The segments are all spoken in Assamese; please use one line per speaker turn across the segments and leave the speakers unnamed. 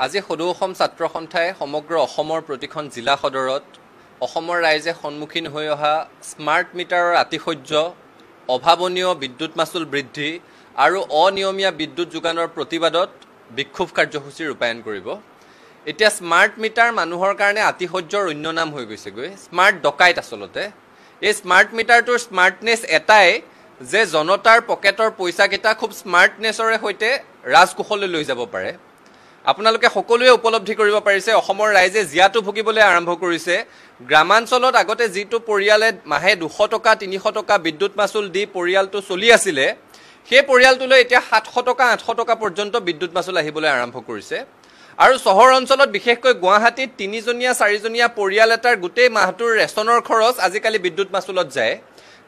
আজি সদৌ অসম ছাত্ৰ সন্থাই সমগ্ৰ অসমৰ প্ৰতিখন জিলা সদৰত অসমৰ ৰাইজে সন্মুখীন হৈ অহা স্মাৰ্ট মিটাৰৰ আতিশয্য, অভাৱনীয় বিদ্যুৎ মাচুল বৃদ্ধি আৰু অনিয়মীয়া বিদ্যুৎ যোগানৰ প্ৰতিবাদত বিক্ষোভ কাৰ্যসূচী ৰূপায়ণ কৰিব। এতিয়া স্মাৰ্ট মিটাৰ মানুহৰ কাৰণে আতিশয্যৰ অন্য নাম হৈ গৈছেগৈ, স্মাৰ্ট ডকাইত আচলতে। এই স্মাৰ্ট মিটাৰটোৰ স্মাৰ্টনেছ এটাই যে জনতাৰ পকেটৰ পইচাকেইটা খুব স্মাৰ্টনেছৰে সৈতে ৰাজকোষলৈ লৈ যাব পাৰে। আপোনালোকে সকলোৱে উপলব্ধি কৰিব পাৰিছে অসমৰ ৰাইজে জিয়াটো ভুগিবলৈ আৰম্ভ কৰিছে। গ্ৰামাঞ্চলত আগতে যিটো পৰিয়ালে মাহে 200 টকা 300 টকা বিদ্যুৎ মাচুল দি পৰিয়ালটো চলি আছিলে, সেই পৰিয়ালটোলৈ এতিয়া 700 টকা 800 টকা পৰ্যন্ত বিদ্যুৎ মাচুল আহিবলৈ আৰম্ভ কৰিছে। আৰু চহৰ অঞ্চলত বিশেষকৈ গুৱাহাটীত 3জনীয়া 4জনীয়া পৰিয়াল এটাৰ গোটেই মাহটোৰ ৰেচনৰ খৰচ আজিকালি বিদ্যুৎ মাচুলত যায়।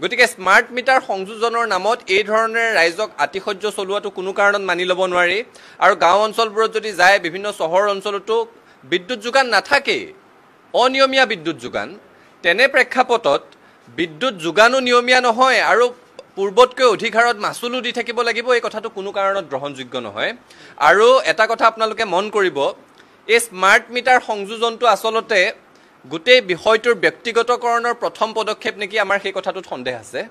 গতিকে স্মাৰ্ট মিটাৰ সংযোজনৰ নামত এই ধৰণেৰে ৰাইজক আতিশয্য চলোৱাটো কোনো কাৰণত মানি ল'ব নোৱাৰি। আৰু গাঁও অঞ্চলবোৰত যদি যায়, বিভিন্ন চহৰ অঞ্চলতো বিদ্যুৎ যোগান নাথাকেই, অনিয়মীয়া বিদ্যুৎ যোগান। তেনে প্ৰেক্ষাপটত বিদ্যুৎ যোগানো নিয়মীয়া নহয় আৰু পূৰ্বতকৈ অধিক হাৰত মাচুলো দি থাকিব লাগিব, এই কথাটো কোনো কাৰণত গ্ৰহণযোগ্য নহয়। আৰু এটা কথা আপোনালোকে মন কৰিব, এই স্মাৰ্ট মিটাৰ সংযোজনটো আচলতে গোটেই বিষয়টোৰ ব্যক্তিগতকৰণৰ প্ৰথম পদক্ষেপ নেকি, আমাৰ সেই কথাটোত সন্দেহ আছে।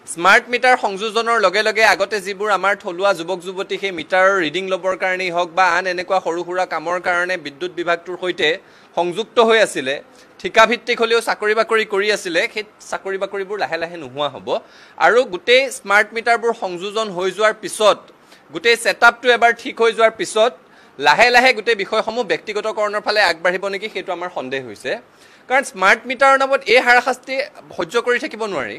স্মাৰ্ট মিটাৰ সংযোজনৰ লগে লগে আগতে যিবোৰ আমাৰ থলুৱা যুৱক যুৱতী সেই মিটাৰৰ ৰিডিং ল'বৰ কাৰণেই হওক বা আন এনেকুৱা সৰু সুৰা কামৰ কাৰণে বিদ্যুৎ বিভাগটোৰ সৈতে সংযুক্ত হৈ আছিলে, ঠিকাভিত্তিক হ'লেও চাকৰি বাকৰি কৰি আছিলে, সেই চাকৰি বাকৰিবোৰ লাহে লাহে নোহোৱা হ'ব। আৰু গোটেই স্মাৰ্ট মিটাৰবোৰ সংযোজন হৈ যোৱাৰ পিছত, গোটেই ছেটআপটো এবাৰ ঠিক হৈ যোৱাৰ পিছত লাহে লাহে গোটেই বিষয়সমূহ ব্যক্তিগতকৰণৰ ফালে আগবাঢ়িব নেকি, সেইটো আমাৰ সন্দেহ হৈছে। কাৰণ স্মাৰ্ট মিটাৰৰ নামত এই হাৰাশাস্তি সহ্য কৰি থাকিব নোৱাৰি।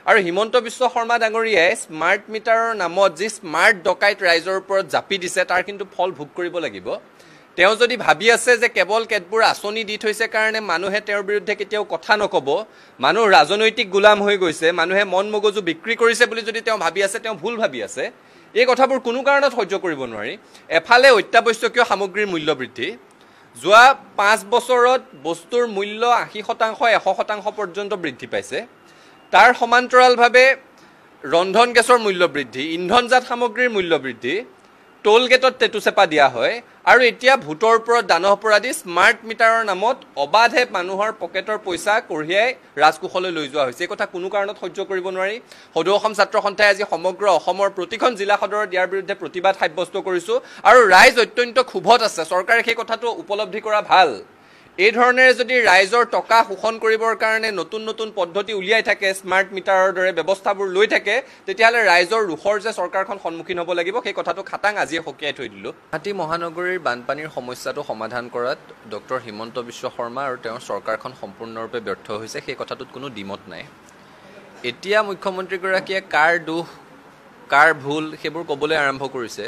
আৰু হিমন্ত বিশ্ব শৰ্মা ডাঙৰীয়াই স্মাৰ্ট মিটাৰৰ নামত যি স্মাৰ্ট ডকাইত ৰাইজৰ ওপৰত জাপি দিছে, তাৰ কিন্তু ফল ভোগ কৰিব লাগিব। তেওঁ যদি ভাবি আছে যে কেৱল কেতবোৰ আঁচনি দি থৈছে কাৰণে মানুহে তেওঁৰ বিৰুদ্ধে কেতিয়াও কথা নক'ব, মানুহ ৰাজনৈতিক গোলাম হৈ গৈছে, মানুহে মন মগজু বিক্ৰী কৰিছে বুলি যদি তেওঁ ভাবি আছে, তেওঁ ভুল ভাবি আছে। এই কথাবোৰ কোনো কাৰণত সহ্য কৰিব নোৱাৰি। এফালে অত্যাৱশ্যকীয় সামগ্ৰীৰ মূল্য বৃদ্ধি, যোৱা 5 বছৰত বস্তুৰ মূল্য 80%, 100% পৰ্যন্ত বৃদ্ধি পাইছে। তাৰ সমান্তৰালভাৱে ৰন্ধন গেছৰ মূল্য বৃদ্ধি, ইন্ধনজাত সামগ্ৰীৰ মূল্য বৃদ্ধি, টোল গেটত টেটুচেপা দিয়া হয়, আৰু এতিয়া ভোটৰ ওপৰত দান অপৰাধী স্মাৰ্ট মিটাৰৰ নামত অবাধে মানুহৰ পকেটৰ পইচা কঢ়িয়াই ৰাজকোষলৈ লৈ যোৱা হৈছে। এই কথা কোনো কাৰণত সহ্য কৰিব নোৱাৰি। সদৌ অসম ছাত্ৰ সন্থাই আজি সমগ্ৰ অসমৰ প্ৰতিখন জিলা সদৰত ইয়াৰ বিৰুদ্ধে প্ৰতিবাদ সাব্যস্ত কৰিছোঁ। আৰু ৰাইজ অত্যন্ত ক্ষোভত আছে, চৰকাৰে সেই কথাটো উপলব্ধি কৰা ভাল। এই ধৰণেৰে যদি ৰাইজৰ টকা শোষণ কৰিবৰ কাৰণে নতুন নতুন পদ্ধতি উলিয়াই থাকে, স্মাৰ্ট মিটাৰৰ দৰে ব্যৱস্থাবোৰ লৈ থাকে, তেতিয়াহ'লে ৰাইজৰ ৰোষৰ যে চৰকাৰখন সন্মুখীন হ'ব লাগিব, সেই কথাটো খাটাং আজিয়ে সকীয়াই থৈ দিলোঁ। গুৱাহাটী মহানগৰীৰ বানপানীৰ সমস্যাটো সমাধান কৰাত ডক্টৰ হিমন্ত বিশ্ব শৰ্মা আৰু তেওঁৰ চৰকাৰখন সম্পূৰ্ণৰূপে ব্যৰ্থ হৈছে, সেই কথাটোত কোনো দ্বিমত নাই। এতিয়া মুখ্যমন্ত্ৰীগৰাকীয়ে কাৰ দোষ কাৰ ভুল সেইবোৰ ক'বলৈ আৰম্ভ কৰিছে।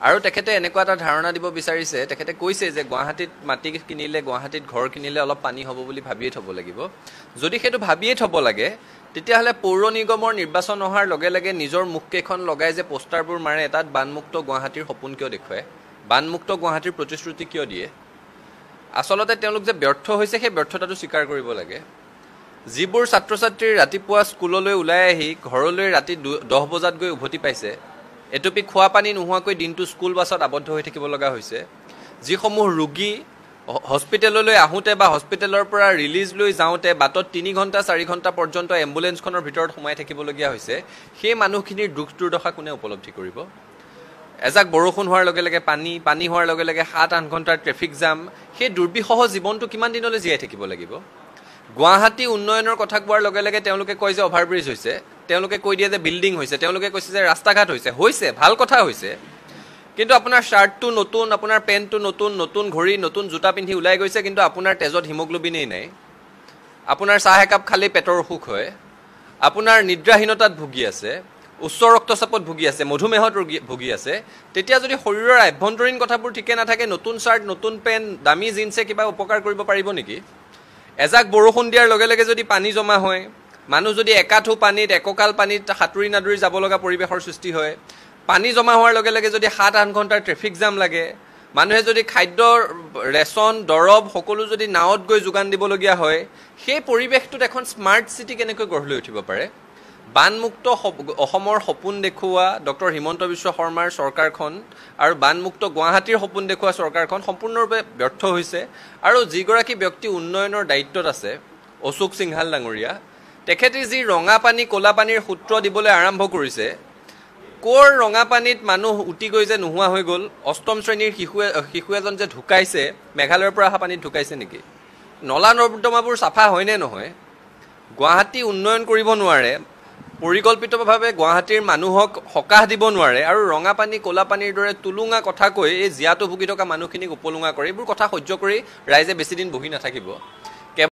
আৰু তেখেতে এনেকুৱা এটা ধাৰণা দিব বিচাৰিছে, তেখেতে কৈছে যে গুৱাহাটীত মাটি কিনিলে, গুৱাহাটীত ঘৰ কিনিলে অলপ পানী হ'ব বুলি ভাবিয়ে থ'ব লাগিব। যদি সেইটো ভাবিয়ে থ'ব লাগে, তেতিয়াহ'লে পৌৰ নিগমৰ নিৰ্বাচন অহাৰ লগে লগে নিজৰ মুখকেইখন লগাই যে পোষ্টাৰবোৰ মাৰে, তাত বানমুক্ত গুৱাহাটীৰ সপোন কিয় দেখুৱায়, বানমুক্ত গুৱাহাটীৰ প্ৰতিশ্ৰুতি কিয় দিয়ে? আচলতে তেওঁলোক যে ব্যৰ্থ হৈছে, সেই ব্যৰ্থতাটো স্বীকাৰ কৰিব লাগে। যিবোৰ ছাত্ৰ ছাত্ৰীৰ ৰাতিপুৱা স্কুললৈ ওলাই আহি ঘৰলৈ ৰাতি 10 বজাত গৈ উভতি পাইছে, এটুপি খোৱা পানী নোহোৱাকৈ দিনটো স্কুল বাছত আবদ্ধ হৈ থাকিব লগা হৈছে, যিসমূহ ৰোগী হস্পিটেললৈ আহোঁতে বা হস্পিটেলৰ পৰা ৰিলিজ লৈ যাওঁতে বাটত 3 ঘণ্টা 4 ঘণ্টা পৰ্যন্ত এম্বুলেঞ্চখনৰ ভিতৰত সোমাই থাকিবলগীয়া হৈছে, সেই মানুহখিনিৰ দুখ দুৰ্দশা কোনে উপলব্ধি কৰিব? এজাক বৰষুণ হোৱাৰ লগে লগে পানী হোৱাৰ লগে লগে 7-8 ঘণ্টাৰ ট্ৰেফিক জাম, সেই দুৰ্বিষহ জীৱনটো কিমান দিনলৈ জীয়াই থাকিব লাগিব? গুৱাহাটী উন্নয়নৰ কথা কোৱাৰ লগে লগে তেওঁলোকে কয় যে অভাৰব্ৰিজ হৈছে, তেওঁলোকে কৈ দিয়ে যে বিল্ডিং হৈছে, তেওঁলোকে কৈছে যে ৰাস্তা ঘাট হৈছে, ভাল কথা হৈছে। কিন্তু আপোনাৰ শ্বাৰ্টটো নতুন, আপোনাৰ পেণ্টটো নতুন, নতুন ঘড়ী, নতুন জোতা পিন্ধি ওলাই গৈছে, কিন্তু আপোনাৰ তেজত হিমোগ্লোবিনেই নাই। আপোনাৰ চাহ একাপ খালেই পেটৰ অসুখ হয়, আপোনাৰ নিদ্ৰাহীনতাত ভুগি আছে, উচ্চ ৰক্তচাপত ভুগি আছে, মধুমেহত ভুগি আছে। তেতিয়া যদি শৰীৰৰ আভ্যন্তৰীণ কথাবোৰ ঠিকে নাথাকে, নতুন শ্বাৰ্ট, নতুন পেণ্ট, দামী জিন্সে কিবা উপকাৰ কৰিব পাৰিব নেকি? এজাক বৰষুণ দিয়াৰ লগে লগে যদি পানী জমা হয়, মানুহ যদি একাঠু পানীত, এককাল পানীত সাঁতুৰি নাদুৰি যাব লগা পৰিৱেশৰ সৃষ্টি হয়, পানী জমা হোৱাৰ লগে লগে যদি 7-8 ঘণ্টাৰ ট্ৰেফিক জাম লাগে, মানুহে যদি খাদ্যৰ ৰেচন, দৰৱ সকলো যদি নাৱত গৈ যোগান দিবলগীয়া হয়, সেই পৰিৱেশটোত এখন স্মাৰ্ট চিটি কেনেকৈ গঢ় লৈ উঠিব পাৰে? বানমুক্ত অসমৰ সপোন দেখুওৱা ডক্টৰ হিমন্ত বিশ্ব শৰ্মাৰ চৰকাৰখন আৰু বানমুক্ত গুৱাহাটীৰ সপোন দেখুওৱা চৰকাৰখন সম্পূৰ্ণৰূপে ব্যৰ্থ হৈছে আৰু যিগৰাকী ব্যক্তি উন্নয়নৰ দায়িত্বত আছে অশোক সিংহাল ডাঙৰীয়া তেখেতে যি ৰঙা পানী ক'লা পানীৰ সূত্ৰ দিবলৈ আৰম্ভ কৰিছে কোৰ ৰঙা পানীত মানুহ উটি গৈ যে নোহোৱা হৈ গ'ল অষ্টম শ্ৰেণীৰ শিশু এজন যে ঢুকাইছে মেঘালয়ৰ পৰা অহা পানীত ঢুকাইছে নেকি নলা নৰ্দমাবোৰ চাফা হয়নে নহয় গুৱাহাটী উন্নয়ন কৰিব নোৱাৰে পৰিকল্পিতভাৱে গুৱাহাটীৰ মানুহক সকাহ দিব নোৱাৰে আৰু ৰঙা পানী ক'লা পানীৰ দৰে তুলুঙা কথা কৈ এই জিয়াটো ভুগি থকা মানুহখিনিক উপলুঙা কৰে এইবোৰ কথা সহ্য কৰি ৰাইজে বেছি দিন বহি নাথাকিব